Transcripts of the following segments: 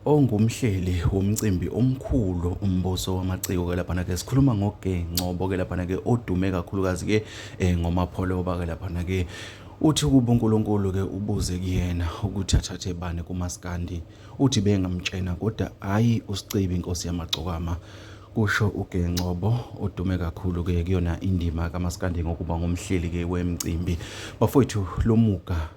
ongumhleli womcimbi omkhulu umbuso wamaciko ke laphana ke sikhuluma ngoGengcobo ke laphana ke odume kakhulukazi ke ngomapholoba ke laphana ke uthi kuba uNkulunkulu ke ubuze kuyena ukuthi athathe bani kumaskandi uthi bengamtshena kodwa hayi uSicibi inkosi yamagcokama kusho uGengcobo odume kakhulu ke kuyona indima kaMaskandi ngokuba ngumhleli ke wemcimbi bafowethu lomuka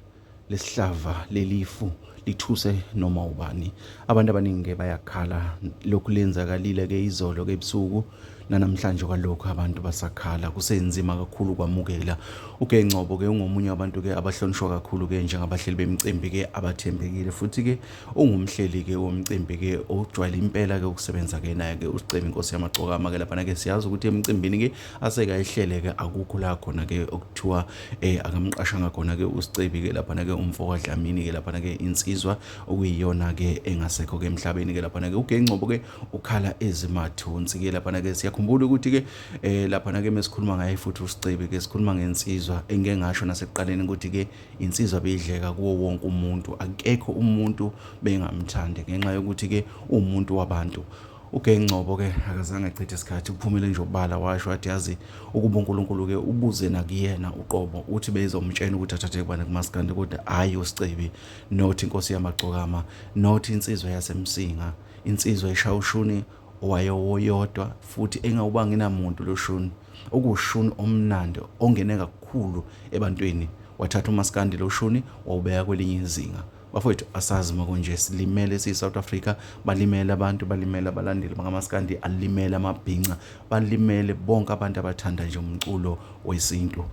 lesihlava lelifu lithuse noma ubani abantu abaningi ke bayakhala lokhu lenzakalile ke izolo ke ebusuku nanamhlanje kwalokho abantu basakhala kusenzima kakhulu kwamukela uGengcobo ke ungomunye wabantu ke abahlonishwa kakhulu ke njengabahleli bemicimbi ke abathembekile futhi ke ungumhleli ke womcimbi ke ojwayele impela ke ukusebenza ke naye ke uSicibi inkosi yamagcokama ke lapha ke siyazi ukuthi emcimbini ke asekayihlele ke akukho la khona ke okuthiwa akamqashanga khona ke uSicibi ke lapha ke umfoko kaDlamini ke lapha ke insizwa okuyiyona ke engasekho ke emhlabeni ke lapha ke uGengcobo ke ukhala ezimathunsi ke lapha ke siyakhumbula ukuthi ke lapha ke mesikhuluma ngaye futhi uSicibi ke sikhuluma ngensizwa engeke ngasho nasekuqaleni ukuthi ke insizwa beyidleka kuwo wonke umuntu akekho umuntu bengamthandi ngenxa yokuthi ke umuntu wabantu uGengcobo ke akazange echithe isikhathi kuphumile nje ubala washo wathi yazi ukuba uNkulunkulu ke ubuze nakuyena uqobo uthi bezomtshela ukuthi athathe kubani kumaskandi kodwa hayi uSicibi nothi inkosi yamagcokama nothi insizwa yasemsinga insizwa eshawushuni wayoyodwa futhi engawubanga inamuntu loshuni okushuni omnandi ongene kakhulu ebantwini wathatha umaskandi loshuni wawubeka kwelinye izinga bafowethu asazi makonje silimele siSouth Africa balimele abantu balimele abalandeli bakaMaskandi alimele amabhinqa balimele bonke abantu abathanda nje umculo wesintu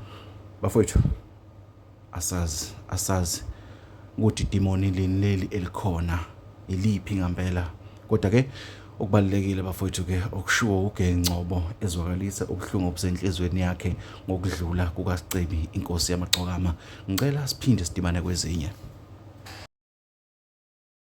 bafowethu asazi ukuthi demoni leli elikhona iliphi ngempela kodwa ke okubalekile bafowethu ke okushiwo uGengcobo ezwakalisa ubuhlungu obusenhlizweni yakhe ngokudlula kukaSicibi inkosi yamagcokama ngicela siphinde sidibane kwezinye